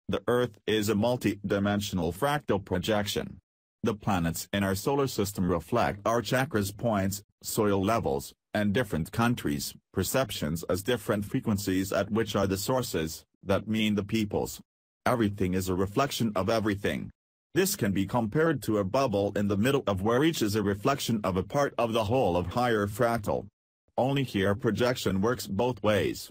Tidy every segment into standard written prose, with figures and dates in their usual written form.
The Earth is a multi-dimensional fractal projection. The planets in our solar system reflect our chakras points, soil levels, and different countries' perceptions as different frequencies at which are the sources, that mean the peoples. Everything is a reflection of everything. This can be compared to a bubble in the middle of where each is a reflection of a part of the whole of higher fractal. Only here projection works both ways.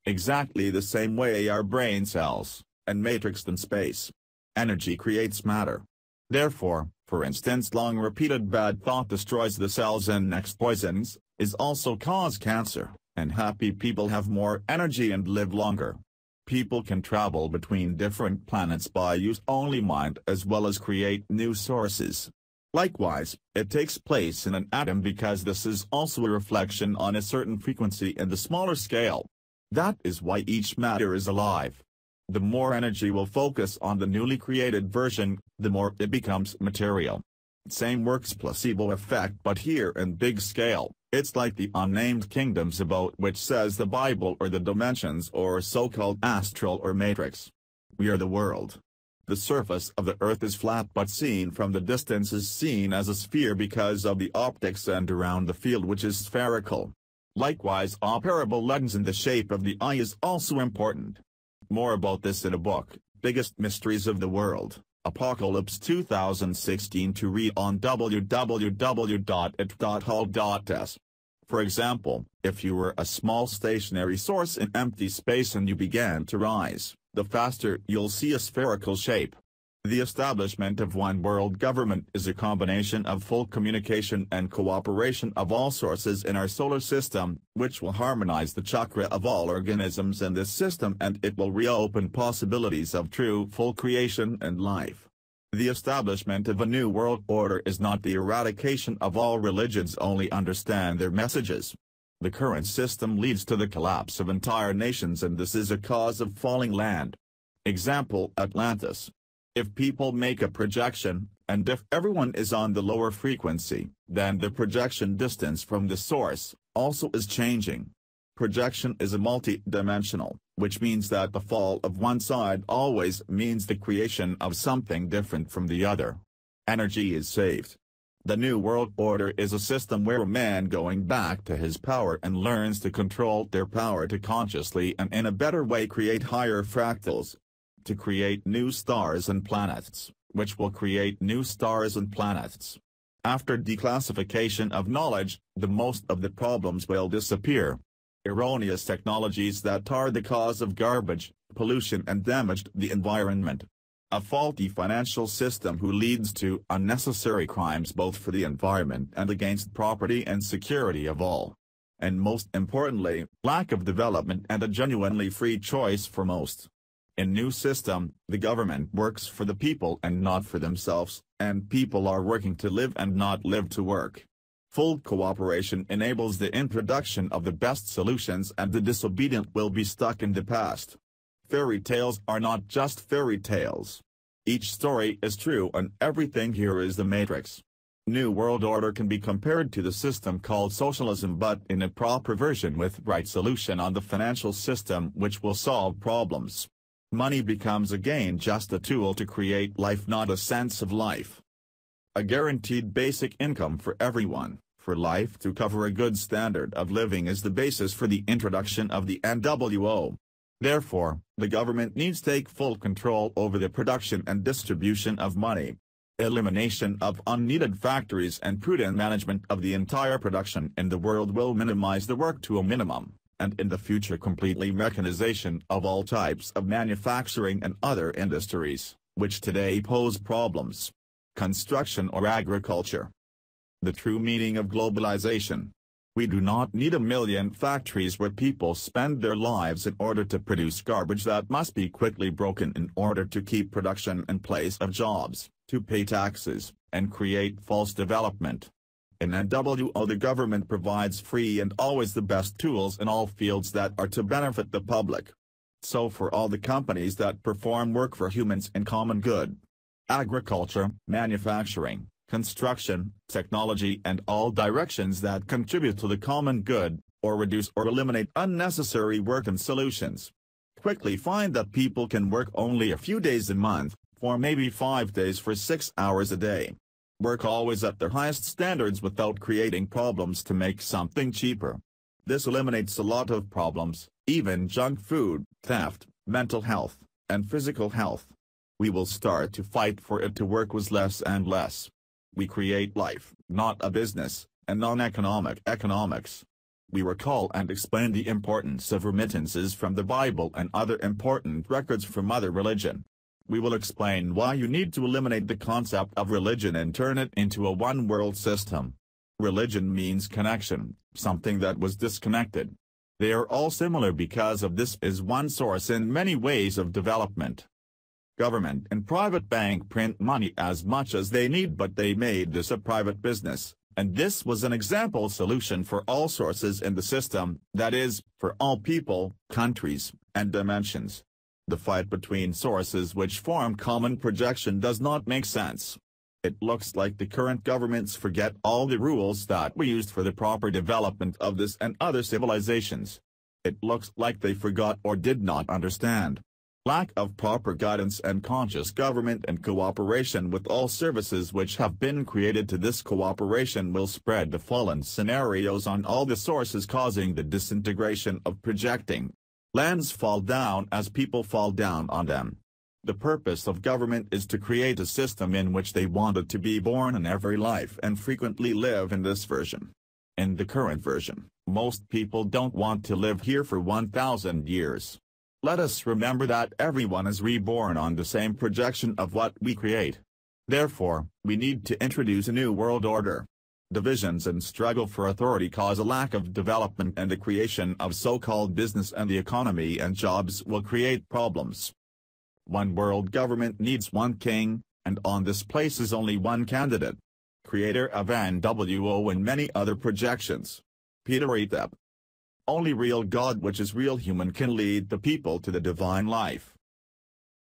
Exactly the same way our brain cells, and matrixed in space. Energy creates matter. Therefore, for instance, long-repeated bad thought destroys the cells and next poisons, is also cause cancer, and happy people have more energy and live longer. People can travel between different planets by use only mind as well as create new sources. Likewise, it takes place in an atom because this is also a reflection on a certain frequency in the smaller scale. That is why each matter is alive. The more energy will focus on the newly created version, the more it becomes material. Same works placebo effect, but here in big scale. It's like the unnamed kingdoms about which says the Bible, or the dimensions, or so-called astral or matrix. We are the world. The surface of the Earth is flat, but seen from the distance is seen as a sphere because of the optics and around the field, which is spherical. Likewise, operable lens in the shape of the eye is also important. More about this in a book, Biggest Mysteries of the World, Apocalypse 2016, to read on www.it.hol.s. For example, if you were a small stationary source in empty space and you began to rise, the faster you'll see a spherical shape. The establishment of one world government is a combination of full communication and cooperation of all sources in our solar system, which will harmonize the chakra of all organisms in this system, and it will reopen possibilities of true full creation and life. The establishment of a new world order is not the eradication of all religions, only understand their messages. The current system leads to the collapse of entire nations, and this is a cause of falling land. Example: Atlantis. If people make a projection, and if everyone is on the lower frequency, then the projection distance from the source also is changing. Projection is a multi-dimensional, which means that the fall of one side always means the creation of something different from the other. Energy is saved. The New World Order is a system where a man going back to his power and learns to control their power to consciously and in a better way create higher fractals. To create new stars and planets, which will create new stars and planets. After declassification of knowledge, the most of the problems will disappear. Erroneous technologies that are the cause of garbage, pollution and damaged the environment. A faulty financial system who leads to unnecessary crimes both for the environment and against property and security of all. And most importantly, lack of development and a genuinely free choice for most. In new system, the government works for the people and not for themselves, and people are working to live and not live to work. Full cooperation enables the introduction of the best solutions, and the disobedient will be stuck in the past. Fairy tales are not just fairy tales. Each story is true, and everything here is the matrix. New World Order can be compared to the system called socialism, but in a proper version with right solution on the financial system, which will solve problems. Money becomes again just a tool to create life, not a sense of life. A guaranteed basic income for everyone, for life to cover a good standard of living, is the basis for the introduction of the NWO. Therefore, the government needs to take full control over the production and distribution of money. Elimination of unneeded factories and prudent management of the entire production in the world will minimize the work to a minimum, and in the future completely mechanization of all types of manufacturing and other industries, which today pose problems. Construction or agriculture. The true meaning of globalization. We do not need a million factories where people spend their lives in order to produce garbage that must be quickly broken in order to keep production in place of jobs, to pay taxes, and create false development. In NWO, the government provides free and always the best tools in all fields that are to benefit the public. So for all the companies that perform work for humans in common good, agriculture, manufacturing, construction, technology and all directions that contribute to the common good, or reduce or eliminate unnecessary work and solutions. quickly find that people can work only a few days a month, or maybe 5 days for 6 hours a day. Work always at their highest standards without creating problems to make something cheaper. This eliminates a lot of problems, even junk food, theft, mental health, and physical health. We will start to fight for it to work with less and less. We create life, not a business, and non-economic economics. We recall and explain the importance of remittances from the Bible and other important records from other religion. We will explain why you need to eliminate the concept of religion and turn it into a one-world system. Religion means connection, something that was disconnected. They are all similar because of this is one source in many ways of development. Government and private bank print money as much as they need, but they made this a private business, and this was an example solution for all sources in the system, that is, for all people, countries, and dimensions. The fight between sources which form common projection does not make sense. It looks like the current governments forget all the rules that we used for the proper development of this and other civilizations. It looks like they forgot or did not understand. Lack of proper guidance and conscious government and cooperation with all services which have been created to this cooperation will spread the fallen scenarios on all the sources, causing the disintegration of projecting. Lands fall down as people fall down on them. The purpose of government is to create a system in which they wanted to be born in every life and frequently live in this version. In the current version, most people don't want to live here for 1,000 years. Let us remember that everyone is reborn on the same projection of what we create. Therefore, we need to introduce a new world order. Divisions and struggle for authority cause a lack of development, and the creation of so-called business and the economy and jobs will create problems. One world government needs one king, and on this place is only one candidate. Creator of NWO and many other projections. reteP. Only real God, which is real human, can lead the people to the divine life.